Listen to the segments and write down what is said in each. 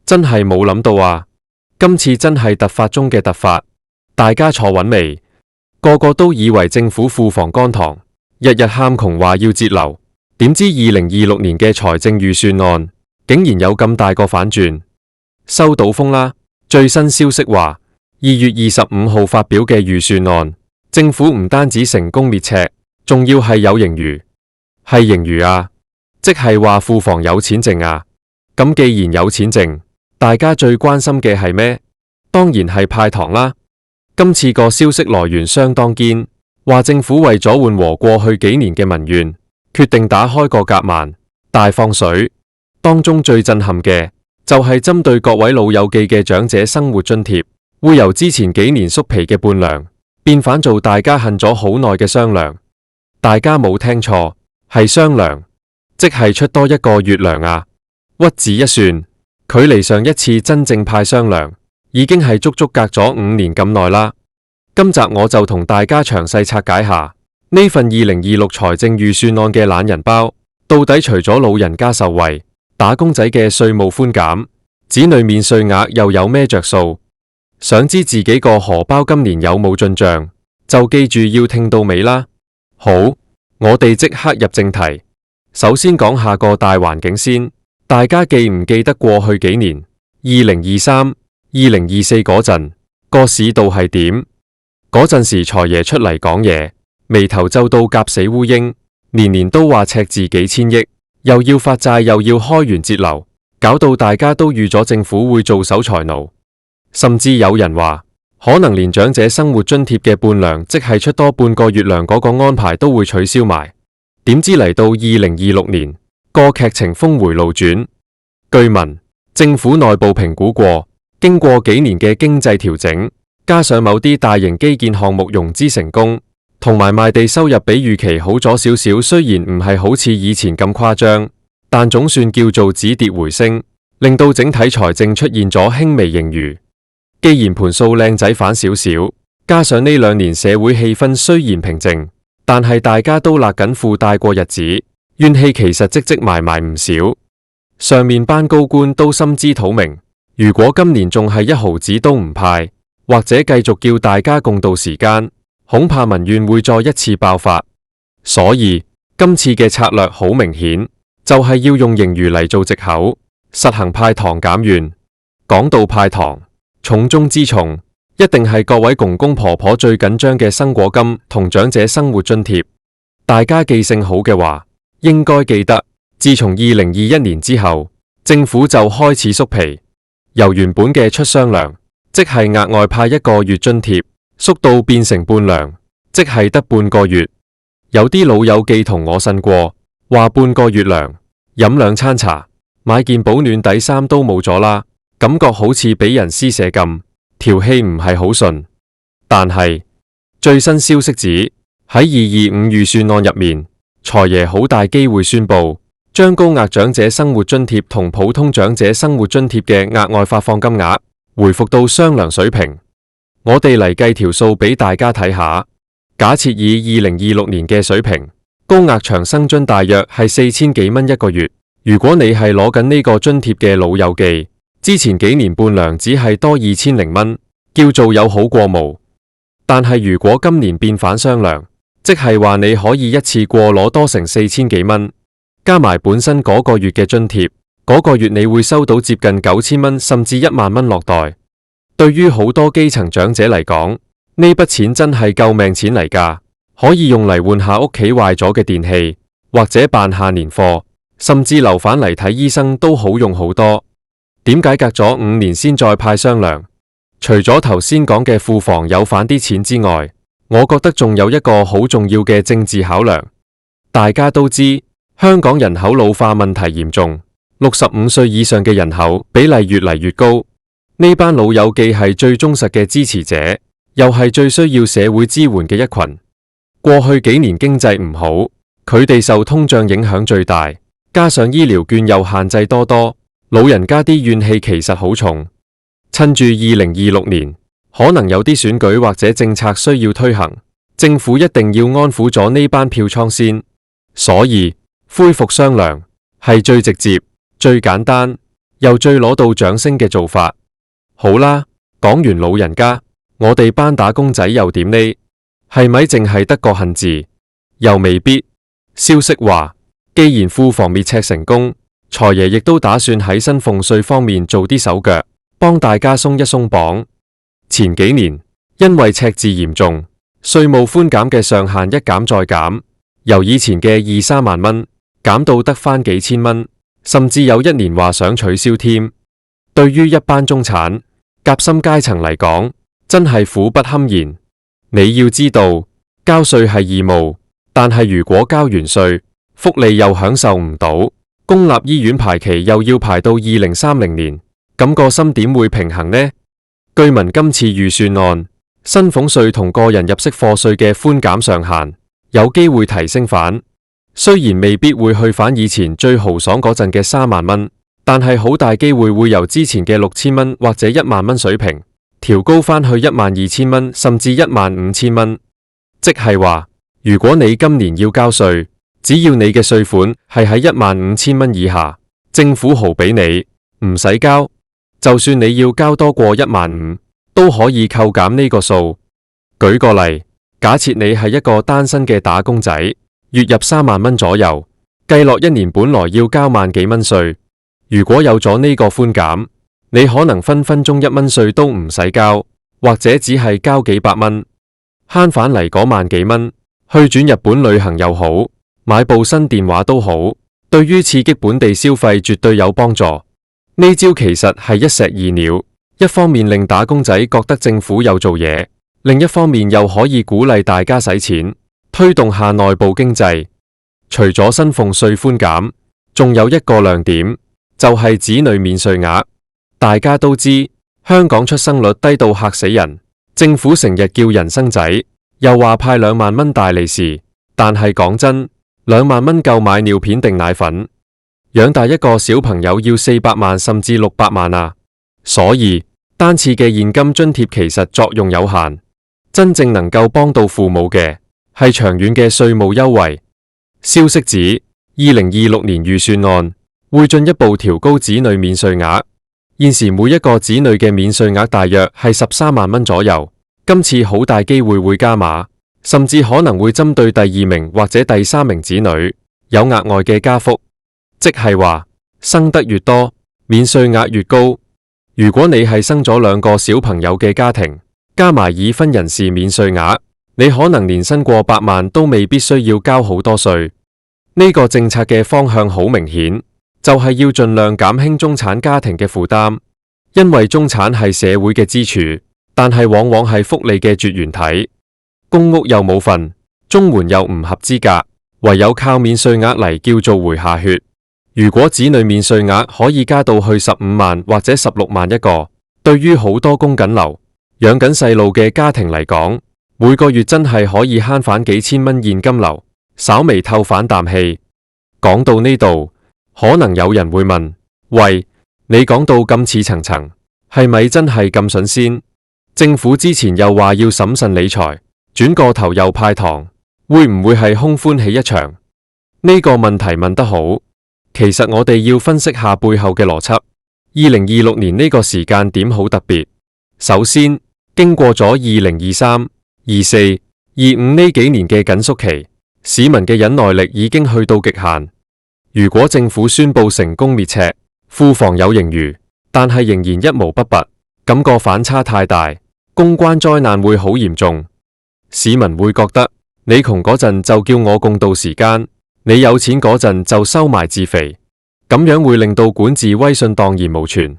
真係冇諗到啊！今次真係突發中嘅突發，大家坐穩未？個個都以為政府庫房乾塘，日日喊窮話要節流，點知2026年嘅財政預算案竟然有咁大個反轉。收到風啦！最新消息話，2月25號發表嘅預算案，政府唔單止成功滅赤，仲要係有盈餘。係盈餘啊，即係話庫房有錢剩啊！咁既然有錢剩，大家最關心嘅係咩？當然係派糖啦！今次個消息來源相當堅，話政府為咗緩和過去幾年嘅民怨，決定打開個夾萬，大放水。當中最震撼嘅就係針對各位老友記嘅長者生活津貼，會由之前幾年縮皮嘅半糧，變返做大家恨咗好耐嘅雙糧。大家冇聽錯，係雙糧，即係出多一個月糧啊！屈指一算，距離上一次真正派雙糧，已經係足足隔咗5年咁耐啦。今集我就同大家詳細拆解下呢份2026財政預算案嘅懶人包，到底除咗老人家受惠，打工仔嘅稅務寬減，子女免稅額又有咩着數？想知自己個荷包今年有冇進賬，就記住要聽到尾啦。好，我哋即刻入正題。首先講下個大環境先。大家記唔記得過去幾年2023、2024嗰陣個市道係點？嗰陣時財爺出嚟講嘢，眉頭皺到夾死烏蠅，年年都話赤字幾千億，又要發債又要開源節流，搞到大家都預咗政府會做守財奴。甚至有人話，可能連長者生活津貼嘅半糧，即係出多半個月糧嗰個安排都會取消埋。點知嚟到2026年，個劇情峰回路轉。據聞政府內部評估過，經過幾年嘅經濟調整，加上某啲大型基建項目融資成功，同埋賣地收入比預期好咗少少，雖然唔係好似以前咁誇張，但總算叫做止跌回升，令到整體財政出現咗輕微盈餘。既然盤數靚仔反少少，加上呢2年社會氣氛雖然平靜，但係大家都勒緊褲帶過日子，怨氣其實積積埋埋唔少。上面班高官都心知肚明，如果今年仲係1毫子都唔派，或者繼續叫大家共度時間，恐怕民怨會再一次爆發。所以今次嘅策略好明顯，就係要用盈餘嚟做藉口，實行派糖減怨。講到派糖，重中之重一定係各位公公婆婆最緊張嘅生果金同長者生活津貼。大家記性好嘅話，應該記得，自從2021年之後，政府就開始縮皮，由原本嘅出雙糧，即係額外派1個月津貼，縮到變成半糧，即係得半個月。有啲老友記同我呻過，話半個月糧，飲2餐茶，買件保暖底衫都冇咗啦，感覺好似俾人施捨咁，條氣唔係好順。但係最新消息指，喺225預算案入面，財爺好大機會宣布，將高額長者生活津貼同普通長者生活津貼嘅額外發放金額回復到雙糧水平。我哋嚟計條數俾大家睇下。假設以2026年嘅水平，高額長生津大約係4000幾蚊1個月。如果你係攞緊呢個津貼嘅老友記，之前幾年半糧只係多2000蚊，叫做有好過無。但係如果今年變反雙糧，即係話你可以一次過攞多成4000幾蚊，加埋本身嗰個月嘅津貼，嗰個月你會收到接近9000蚊，甚至1萬蚊落袋。對於好多基層長者嚟講，呢筆錢真係救命錢嚟㗎，可以用嚟換下屋企壞咗嘅電器，或者辦下年貨，甚至留返嚟睇醫生都好用好多。點解隔咗5年先再派雙糧？除咗頭先講嘅庫房有返啲錢之外，我覺得仲有一個好重要嘅政治考量。大家都知，香港人口老化問題嚴重，65歲以上嘅人口比例越嚟越高。呢班老友記係最忠實嘅支持者，又係最需要社會支援嘅一群。過去幾年經濟唔好，佢哋受通脹影響最大，加上醫療券又限制多多，老人家啲怨氣其實好重。趁住2026年，可能有啲選舉或者政策需要推行，政府一定要安撫咗呢班票倉先。所以恢復雙糧係最直接、最簡單，又最攞到掌聲嘅做法。好啦，講完老人家，我哋班打工仔又點呢？係咪淨係得個恨字？又未必。消息話，既然庫房滅赤成功，財爺亦都打算喺薪俸稅方面做啲手腳，幫大家鬆一鬆綁。前幾年因為赤字嚴重，稅務寬減嘅上限一減再減，由以前嘅2、3萬蚊減到得返幾千蚊，甚至有一年話想取消添。對於一班中產夾心階層嚟講，真係苦不堪言。你要知道，交稅係義務，但係如果交完稅，福利又享受唔到，公立醫院排期又要排到2030年，咁個心點會平衡呢？據聞今次預算案，薪俸稅同個人入息課稅嘅寬減上限有機會提升返，雖然未必會去返以前最豪爽嗰陣嘅3萬蚊，但係好大機會會由之前嘅6000蚊或者1萬蚊水平調高返去12000蚊，甚至15000蚊。即係話，如果你今年要交稅，只要你嘅稅款係喺15000蚊以下，政府豪俾你，唔使交。就算你要交多過15000，都可以扣減呢個數。舉個例，假設你係一個單身嘅打工仔，月入3萬蚊左右，計落一年本來要交萬幾蚊稅，如果有咗呢個寬減，你可能分分鐘1蚊稅都唔使交，或者只係交幾百蚊，慳返嚟嗰萬幾蚊，去轉日本旅行又好，買部新電話都好，對於刺激本地消費絕對有幫助。呢招其實係一石二鳥，一方面令打工仔覺得政府有做嘢，另一方面又可以鼓勵大家使錢，推動下內部經濟。除咗薪俸稅寬減，仲有一個亮點，就係子女免稅額。大家都知香港出生率低到嚇死人，政府成日叫人生仔，又話派2萬蚊大利是，但係講真，2萬蚊夠買尿片定奶粉？養大一個小朋友要400萬甚至600萬啊！所以單次嘅現金津貼其實作用有限，真正能夠幫到父母嘅係長遠嘅稅務優惠。消息指，2026年預算案會進一步調高子女免稅額，現時每一個子女嘅免稅額大約係13萬蚊左右，今次好大機會會加碼，甚至可能會針對第2名或者第3名子女有額外嘅加幅。即係話，生得越多，免稅額越高。如果你係生咗2個小朋友嘅家庭，加埋已婚人士免稅額，你可能年薪過百萬都未必需要交好多稅。呢個政策嘅方向好明顯，就係要盡量減輕中產家庭嘅負擔，因為中產係社會嘅支柱，但係往往係福利嘅絕緣體。公屋又冇份，綜援又唔合資格，唯有靠免稅額嚟叫做回下血。如果子女免稅額可以加到去15萬或者16萬一個，對於好多供緊樓、養緊細路嘅家庭嚟講，每個月真係可以慳返幾千蚊現金流，稍微透返啖氣。講到呢度，可能有人會問：喂，你講到咁似層層，係咪真係咁筍先？政府之前又話要審慎理財，轉個頭又派糖，會唔會係空歡喜一場？呢個問題問得好。其實我哋要分析下背後嘅邏輯。2026年呢個時間點好特別。首先，經過咗2023、24、25呢幾年嘅緊縮期，市民嘅忍耐力已經去到極限。如果政府宣布成功滅赤，庫房有盈餘，但係仍然一毛不拔，感覺反差太大，公關災難會好嚴重。市民會覺得你窮嗰陣就叫我共度時間，你有錢嗰陣就收埋自肥，咁樣會令到管治威信蕩然無存。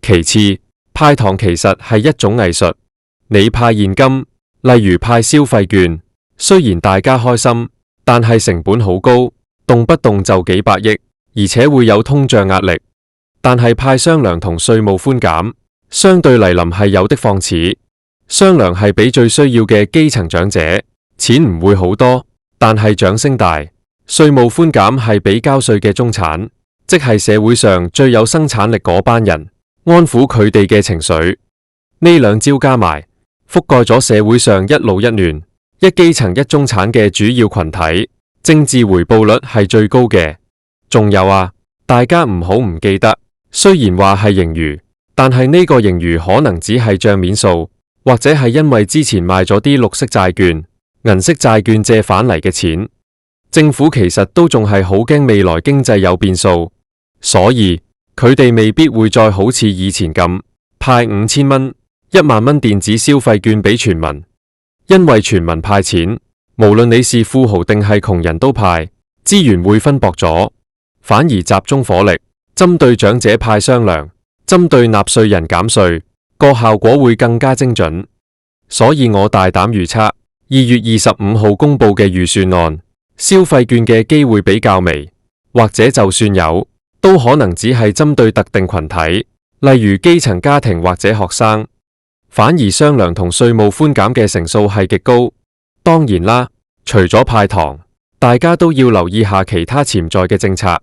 其次，派糖其實係一種藝術，你派現金，例如派消費券，雖然大家開心，但係成本好高，動不動就幾百億，而且會有通脹壓力。但係派雙糧同稅務寬減，相對嚟臨係有的放矢。雙糧係俾最需要嘅基層長者，錢唔會好多，但係掌聲大。稅務寬減係俾交稅嘅中產，即係社會上最有生產力嗰班人，安撫佢哋嘅情緒。呢兩招加埋，覆蓋咗社會上一老一嫩、一基層一中產嘅主要群體，政治回報率係最高嘅。仲有啊，大家唔好唔記得，雖然話係盈餘，但係呢個盈餘可能只係賬面數，或者係因為之前賣咗啲綠色債券、銀色債券借返嚟嘅錢。政府其實都仲係好驚未來經濟有變數，所以佢哋未必會再好似以前咁派5000蚊、10000蚊電子消費券俾全民，因為全民派錢，無論你是富豪定係窮人都派，資源會分薄咗，反而集中火力針對長者派雙糧，針對納稅人減稅，個效果會更加精準。所以我大膽預測，2月25號公布嘅預算案，消費券嘅機會比較微，或者就算有，都可能只係針對特定群體，例如基層家庭或者學生。反而雙糧同稅務寬減嘅成數係極高。當然啦，除咗派糖，大家都要留意下其他潛在嘅政策，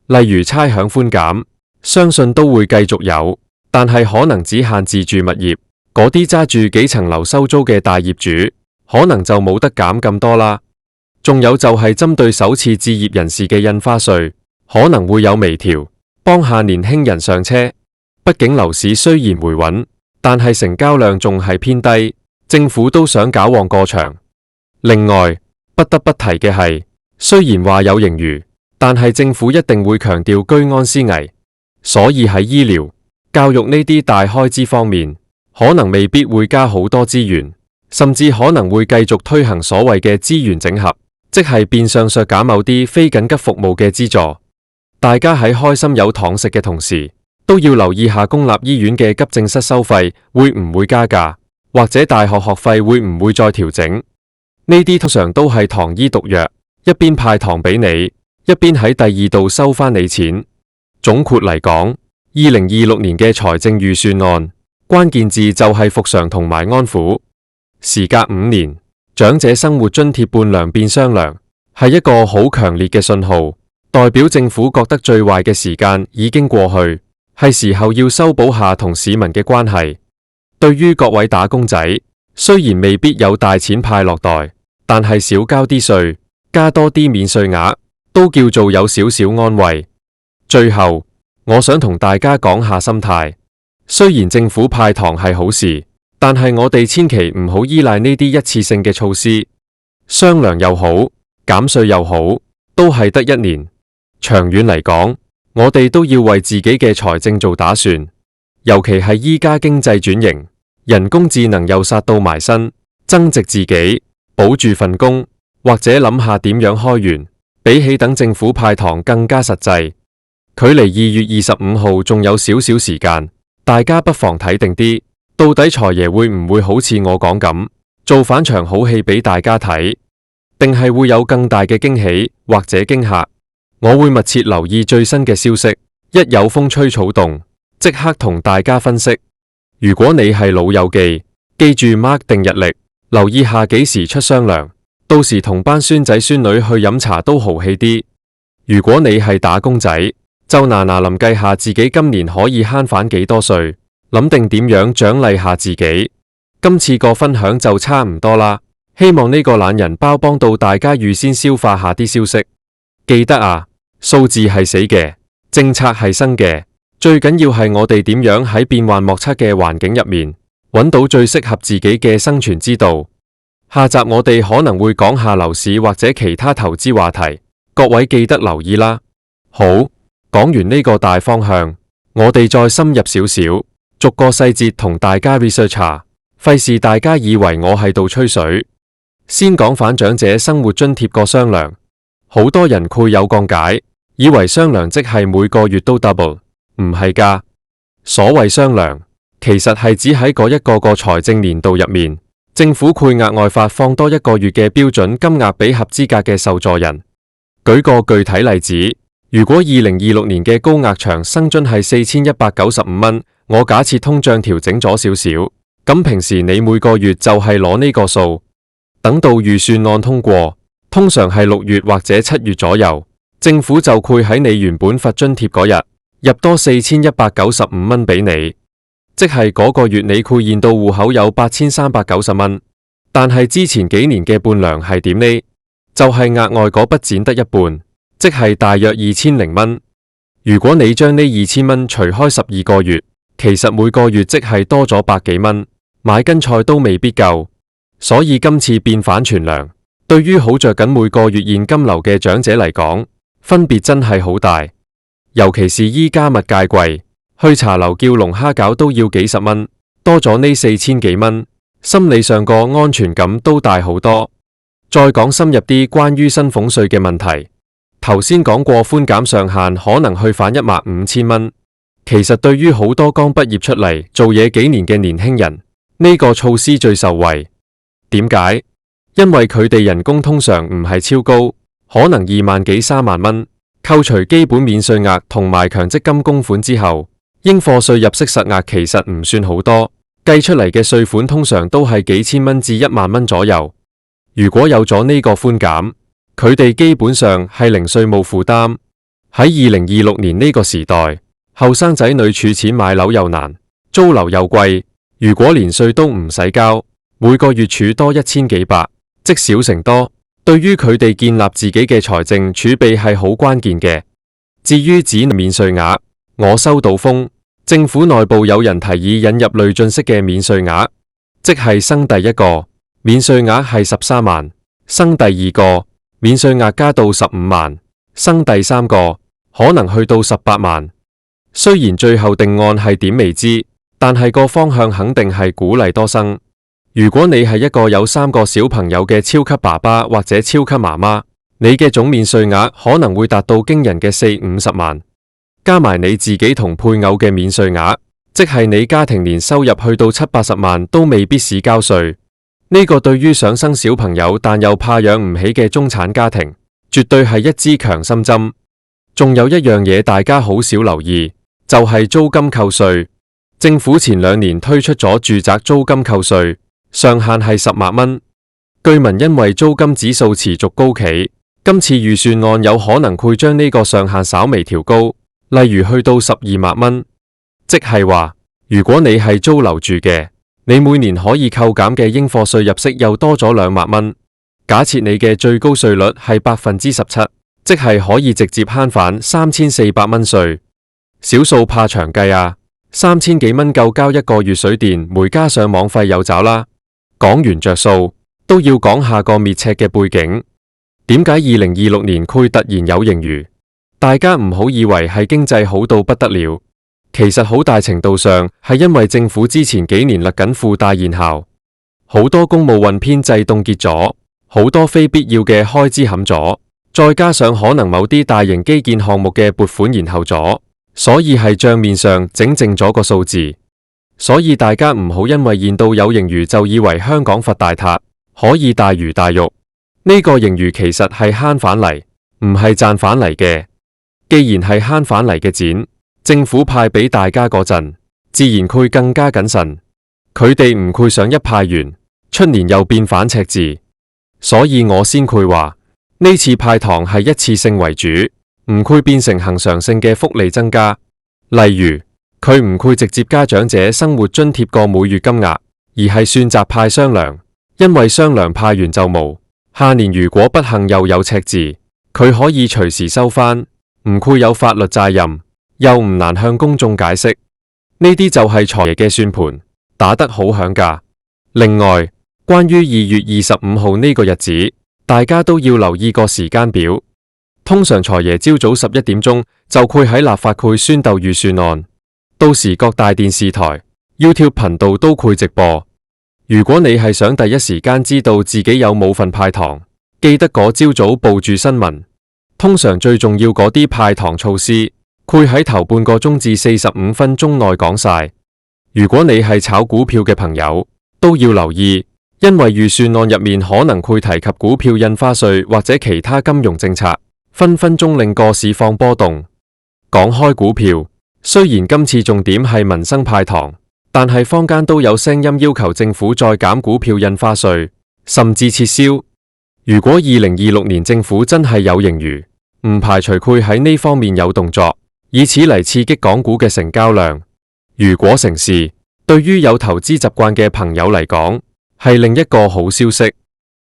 例如差餉寬減，相信都會繼續有，但係可能只限自住物業，嗰啲揸住幾層樓收租嘅大業主，可能就冇得減咁多啦。仲有就係針對首次置業人士嘅印花稅，可能會有微調，幫下年輕人上車。畢竟樓市雖然回穩，但係成交量仲係偏低，政府都想搞旺個場。另外，不得不提嘅係，雖然話有盈餘，但係政府一定會強調居安思危，所以喺醫療、教育呢啲大開支方面，可能未必會加好多資源，甚至可能會繼續推行所謂嘅資源整合，即係變相削減某啲非緊急服務嘅資助。大家喺開心有糖食嘅同時，都要留意下公立醫院嘅急症室收費會唔會加價，或者大學學費會唔會再調整。呢啲通常都係糖衣毒藥，一邊派糖俾你，一邊喺第二度收返你錢。總括嚟講，2026年嘅財政預算案，關鍵字就係復常同埋安撫。時隔5年，長者生活津貼半糧變雙糧，係一個好強烈嘅信號，代表政府覺得最壞嘅時間已經過去，係時候要修補下同市民嘅關係。對於各位打工仔，雖然未必有大錢派落袋，但係少交啲稅，加多啲免稅額，都叫做有少少安慰。最後，我想同大家講下心態。雖然政府派糖係好事，但係我哋千祈唔好依賴呢啲一次性嘅措施。雙糧又好，減稅又好，都係得一年。長遠嚟講，我哋都要為自己嘅財政做打算。尤其係依家經濟轉型，人工智能又殺到埋身，增值自己，保住份工，或者諗下點樣開源，比起等政府派糖更加實際。距離2月25號仲有少少時間，大家不妨睇定啲，到底財爺會唔會好似我講咁，做返場好戲俾大家睇，定係會有更大嘅驚喜或者驚嚇？我會密切留意最新嘅消息，一有風吹草動，即刻同大家分析。如果你係老友記，記住 mark 定日曆，留意下幾時出雙糧，到時同班孫仔孫女去飲茶都豪氣啲。如果你係打工仔，就嗱臨計下自己今年可以慳返幾多稅，諗定點樣獎勵下自己。今次個分享就差唔多啦，希望呢個懶人包幫到大家預先消化下啲消息。記得啊，數字係死嘅，政策係生嘅，最緊要係我哋點樣喺變幻莫測嘅環境入面，揾到最適合自己嘅生存之道。下集我哋可能會講下樓市或者其他投資話題，各位記得留意啦。好，講完呢個大方向，我哋再深入少少，逐個細節同大家 research 下，費事大家以為我喺度吹水。先講返長者生活津貼個雙糧，好多人倍有降解，以為雙糧即係每個月都 double， 唔係㗎。所謂雙糧，其實係指喺嗰一個財政年度入面，政府會額外發放多一個月嘅標準金額俾合資格嘅受助人。舉個具體例子，如果2026年嘅高額長生津係4195蚊，我假設通脹調整咗少少，咁平時你每個月就係攞呢個數。等到預算案通過，通常係6月或者7月左右，政府就會喺你原本發津貼嗰日入多4195蚊俾你，即係嗰個月你匯現到戶口有8390蚊。但係之前幾年嘅半糧係點呢？就係額外嗰筆剪得一半，即係大約2000蚊。如果你將呢2000蚊除開12個月，其實每個月即係多咗百幾蚊，買斤菜都未必夠。所以今次變反全糧，對於好着緊每個月現金流嘅長者嚟講，分別真係好大。尤其是依家物價貴，去茶樓叫龍蝦餃都要幾十蚊，多咗呢4000幾蚊，心理上個安全感都大好多。再講深入啲關於薪俸稅嘅問題，頭先講過寬減上限可能去返15000蚊，其實對於好多剛畢業出嚟做嘢幾年嘅年輕人，呢個措施最受惠。點解？因為佢哋人工通常唔係超高，可能2萬幾3萬蚊，扣除基本免稅額同埋強積金供款之後，應課稅入息實額其實唔算好多，計出嚟嘅稅款通常都係幾千蚊至1萬蚊左右。如果有咗呢個寬減，佢哋基本上係零稅務負擔。喺2026年呢個時代，後生仔女儲錢買樓又難，租樓又貴，如果連稅都唔使交，每個月儲多1000幾百，積少成多，對於佢哋建立自己嘅財政儲備係好關鍵嘅。至於子女免稅額，我收到風，政府內部有人提議引入累進式嘅免稅額，即係生第一個免稅額係13萬，生第二個免稅額加到15萬，生第三個可能去到18萬。雖然最後定案係點未知，但係個方向肯定係鼓勵多生。如果你係一個有3個小朋友嘅超級爸爸或者超級媽媽，你嘅總免稅額可能會達到驚人嘅40-50萬，加埋你自己同配偶嘅免稅額，即係你家庭年收入去到70-80萬都未必使交稅。呢個對於想生小朋友但又怕養唔起嘅中產家庭，絕對係一支強心針。仲有一樣嘢大家好少留意，就係租金扣稅。政府前2年推出咗住宅租金扣稅，上限係10萬蚊。據聞因為租金指數持續高企，今次預算案有可能會將呢個上限稍微調高，例如去到12萬蚊。即係話，如果你係租樓住嘅，你每年可以扣減嘅應課稅入息又多咗2萬蚊。假設你嘅最高稅率係17%，即係可以直接慳返3400蚊稅。少數怕長計啊，3000幾蚊夠交一個月水電煤加上網費有找啦。講完着數，都要講下個滅赤嘅背景。點解2026年會突然有盈餘？大家唔好以為係經濟好到不得了，其實好大程度上係因為政府之前幾年勒緊褲帶現效，好多公務運編制凍結咗，好多非必要嘅開支冚咗，再加上可能某啲大型基建項目嘅撥款延後咗，所以係賬面上整正咗個數字。所以大家唔好因為現到有盈餘就以為香港發大達，可以大魚大肉。呢個盈餘其實係慳返嚟，唔係賺返嚟嘅。既然係慳返嚟嘅錢，政府派俾大家嗰陣，自然會更加謹慎。佢哋唔會想一派完，出年又變反赤字。所以我先會話，呢次派糖係一次性為主，唔會變成恒常性嘅福利增加。例如，佢唔會直接加長者生活津貼個每月金額，而係選擇派雙糧，因為雙糧派完就冇。下年如果不幸又有赤字，佢可以隨時收返，唔會有法律責任，又唔難向公眾解釋。呢啲就係財爺嘅算盤，打得好響㗎。另外，關於2月25號呢個日子，大家都要留意個時間表。通常財爺朝早11點鐘就會喺立法會宣讀預算案，到時各大電視台、YouTube 頻道都會直播。如果你係想第一時間知道自己有冇份派糖，記得嗰朝早報住新聞。通常最重要嗰啲派糖措施，會喺頭半個鐘至45分鐘內講晒。如果你係炒股票嘅朋友，都要留意，因為預算案入面可能會提及股票印花稅或者其他金融政策，分分鐘令個市況波動。講開股票，雖然今次重點係民生派糖，但係坊間都有聲音要求政府再減股票印花稅，甚至撤銷。如果2026年政府真係有盈餘，唔排除會喺呢方面有動作，以此嚟刺激港股嘅成交量。如果成事，對於有投資習慣嘅朋友嚟講，係另一個好消息。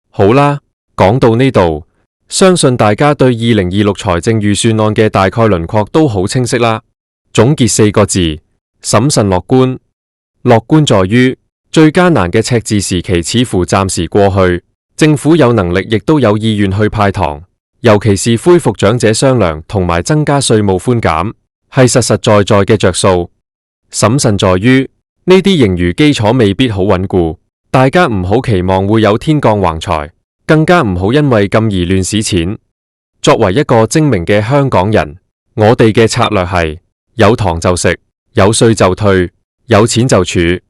好啦，講到呢度，相信大家對2026財政預算案嘅大概輪廓都好清晰啦。總結4個字：審慎樂觀。樂觀在於最艱難嘅赤字時期似乎暫時過去，政府有能力亦都有意願去派糖，尤其是恢復長者雙糧同埋增加稅務寬減，係實實在在嘅着數。審慎在於呢啲盈餘基礎未必好穩固，大家唔好期望會有天降橫財，更加唔好因為咁而亂使錢。作為一個精明嘅香港人，我哋嘅策略係有糖就食，有稅就退，有錢就儲。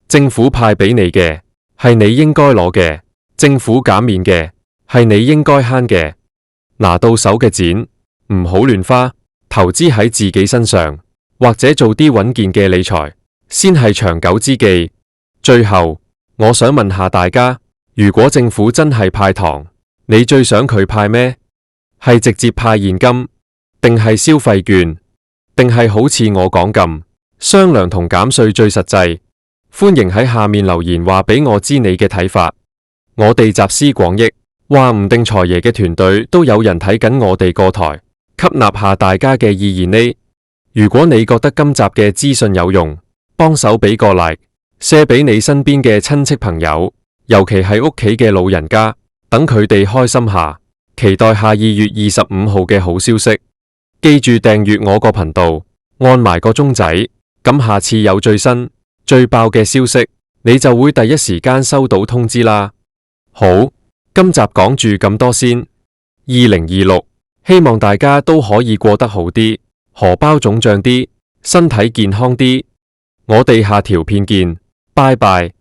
政府派俾你嘅係你應該攞嘅，政府減免嘅係你應該慳嘅。拿到手嘅錢唔好亂花，投資喺自己身上，或者做啲穩健嘅理財，先係長久之計。最後，我想問下大家，如果政府真係派糖，你最想佢派咩？係直接派現金，定係消費券，定係好似我講咁，雙糧同減稅最實際？歡迎喺下面留言話俾我知你嘅睇法。我哋集思廣益，話唔定財爺嘅團隊都有人睇緊我哋個台，吸納下大家嘅意見呢。如果你覺得今集嘅資訊有用，幫手俾個 like，share 俾你身邊嘅親戚朋友，尤其係屋企嘅老人家，等佢哋開心下。期待下2月25號嘅好消息。記住訂閱我個頻道，按埋個鐘仔，咁下次有最新最爆嘅消息，你就會第一時間收到通知啦。好，今集講住咁多先。2026，希望大家都可以過得好啲，荷包腫脹啲，身體健康啲。我哋下條片見，拜拜。